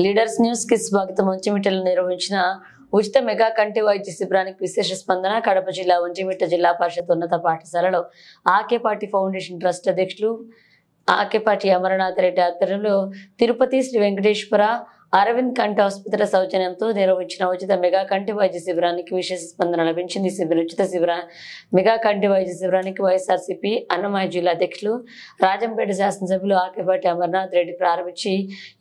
Leaders news కి స్వాగతం. వంచిమిట్టలో నిర్వహించిన ఉచిత మెగా కంటి వైద్య శిబిరానికి విశేష స్పందన. కడప జిల్లా వంచిమిట్ట జిల్లా పరిషత్ ఉన్నత పాఠశాలలో ఆకేపాటి ఫౌండేషన్ ట్రస్ట్ అధ్యక్షులు ఆకేపాటి అమరనాథ్ రెడ్డి ఆధ్వర్యంలో తిరుపతి శ్రీ వెంకటేశ్వర అరవింద్ కంటి ఆసుపత్రి సౌజన్యంతో నిర్వహించిన ఉచిత మెగా కంటి వైద్య శిబిరానికి విశేష స్పందన లభించింది. ఉచిత మెగా కంటి వైద్య శిబిరానికి వైఎస్ఆర్సీపీ అన్నమయ్య జిల్లా అధ్యక్షులు రాజంపేట శాసనసభ్యులు ఆకేపాటి అమరనాథ్ రెడ్డి ప్రారంభించి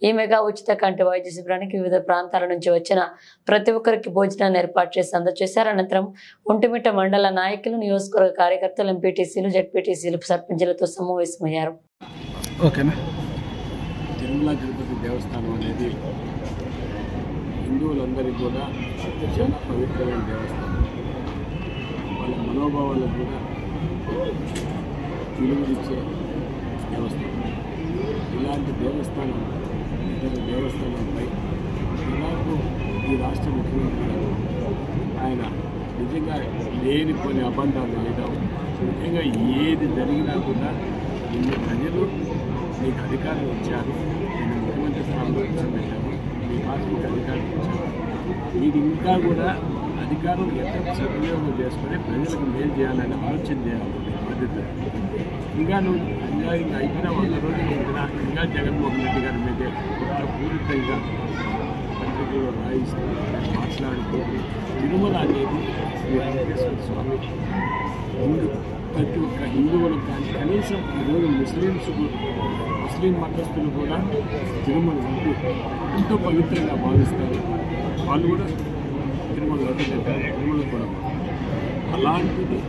ఈ మెగా ఉచిత కంటి వైద్య శిబిరానికి వివిధ ప్రాంతాల నుంచి వచ్చిన ప్రతి ఒక్కరికి భోజనాన్ని ఏర్పాటు చేసి అందజేశారు. అనంతరం ఒంటిమిట్ట మండల నాయకులు, నియోజకవర్గ కార్యకర్తలు, ఎంపీటీసీలు, జడ్పీటీసీలు, సర్పంచులతో సమావేశమయ్యారు. తిరుమల తిరుపతి దేవస్థానం అనేది హిందువులందరికీ కూడా చాలా పవిత్రమైన దేవస్థానం. వాళ్ళ మనోభావాలకు కూడా విలువనిచ్చే దేవస్థానం. ఇలాంటి దేవస్థానం ఇతర దేవస్థానంపై నాకు ఈ రాష్ట్ర ముఖ్యమంత్రి గారు ఆయన నిజంగా లేని కొన్ని అబద్ధాలు వేయడం, ముఖ్యంగా ఏది జరిగినా కూడా ఇన్ని ప్రజలు మీకు అధికారులు వచ్చారు, నేను ముఖ్యమంత్రి స్థానంలో కూర్చోబెట్టాను, మీ పార్టీకి అధికారులు వచ్చారు, మీరు ఇంకా కూడా అధికారం ఎంత సద్వినియోగం చేసుకొని ప్రజలకు మేలు చేయాలని ఆలోచన చేయాలి బాధ్యత. ఇంకా అయిపోయిన 100 రోజులు ఇంకా జగన్మోహన్ రెడ్డి గారి మీదే పూరితంగా పత్రికల్లో రాయిస్తూ మాట్లాడుతూ తిరుమల అనేది శ్రీ వెంకటేశ్వర స్వామి ప్రతి ఒక్క హిందువులకు కానీ కనీసం ఈరోజు ముస్లిం మతస్థులు కూడా తిరుమల లడ్డు ఎంతో పవిత్రంగా భావిస్తారు. వాళ్ళు కూడా తిరుమల లడ్డు తింటారు, తిరుమల కూడా. అలాంటిది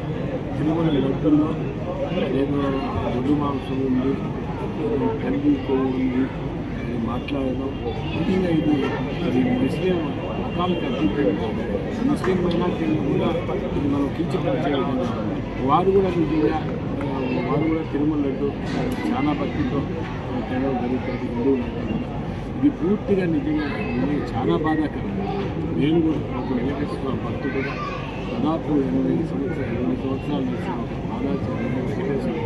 తిరుమల లడ్డుల్లో ఏదో గొడ్డు మాంసం ఉంది, కంది కొవ్వు ఉంది అని మాట్లాడడం ముఖ్యంగా ఇది ముస్లిం మతాలకు అతీతంగా ముస్లిం మైనార్టీలు కూడా ఇది మనం కించపరిచే విధంగా వారు కూడా నిజంగా తిరుమల లడ్డు చాలా భక్తితో తినడం జరుగుతుంది హిందువులు. ఇది పూర్తిగా నిజంగా చాలా బాధాకరం. నేను కూడా ఒక వెంకటేశ్వర భక్తు కూడా దాదాపు 20 సంవత్సరాల నుంచి వెంకటేశ్వర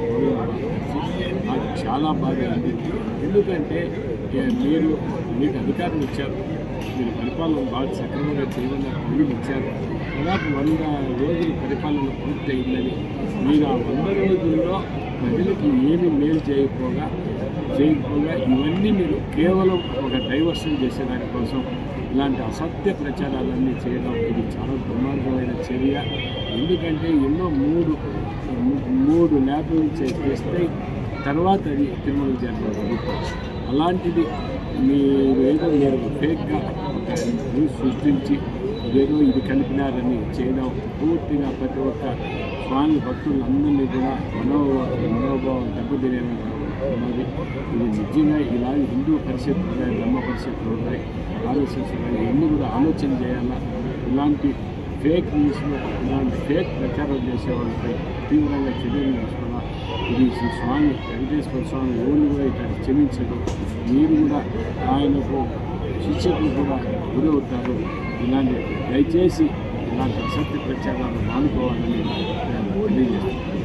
నాకు చాలా బాగా ఉంది. ఎందుకంటే మీకు అధికారులు ఇచ్చారు, మీరు పరిపాలన బాగా సక్రమంగా చేయమని ప్రజలు ఇచ్చారు. దాదాపు 100 రోజులు పరిపాలన పూర్తి అయిందని మీరు ఆ 100 రోజుల్లో ప్రజలకు ఏమి మేలు చేయకపోగా ఇవన్నీ మీరు కేవలం ఒక డైవర్షన్ చేసేదానికోసం ఇలాంటి అసత్య ప్రచారాలన్నీ చేయడం ఇది చాలా దుర్మార్గమైన చర్య. ఎందుకంటే ఎన్నో మూడు ల్యాబ్లు చేస్తే తర్వాత అది తిరుమల జరగదు. అలాంటిది మీరు ఫేక్గా న్యూస్ సృష్టించి ఏదో ఇది కలిపినారని చేయడం పూర్తిగా ప్రతి ఒక్క స్వామి భక్తులందరినీ కూడా మనోభావం దెబ్బతినేది. ఇది నిజంగా ఇలాంటి హిందూ పరిషత్తులు ఉన్నాయి, ధర్మ పరిషత్తులు ఉన్నాయి, ఆర్ఎస్ఎస్ ఉన్నాయి, ఇవన్నీ కూడా ఆలోచన చేయాలా. ఇలాంటి ఫేక్ న్యూస్లో ఇలాంటి ఫేక్ ప్రచారం చేసే వాళ్ళపై తీవ్రంగా చర్యలు తీసుకోవాలా. ఇది స్వామి వెంకటేశ్వర స్వామి ఓన్లు కూడా ఇక్కడ క్షమించదు. మీరు కూడా ఆయనకు శిక్షకులు కూడా గురవుతారు. దయచేసి ఇలాంటి అసత్య ప్రచారాలు మానుకోవాలని తెలియజేస్తున్నారు.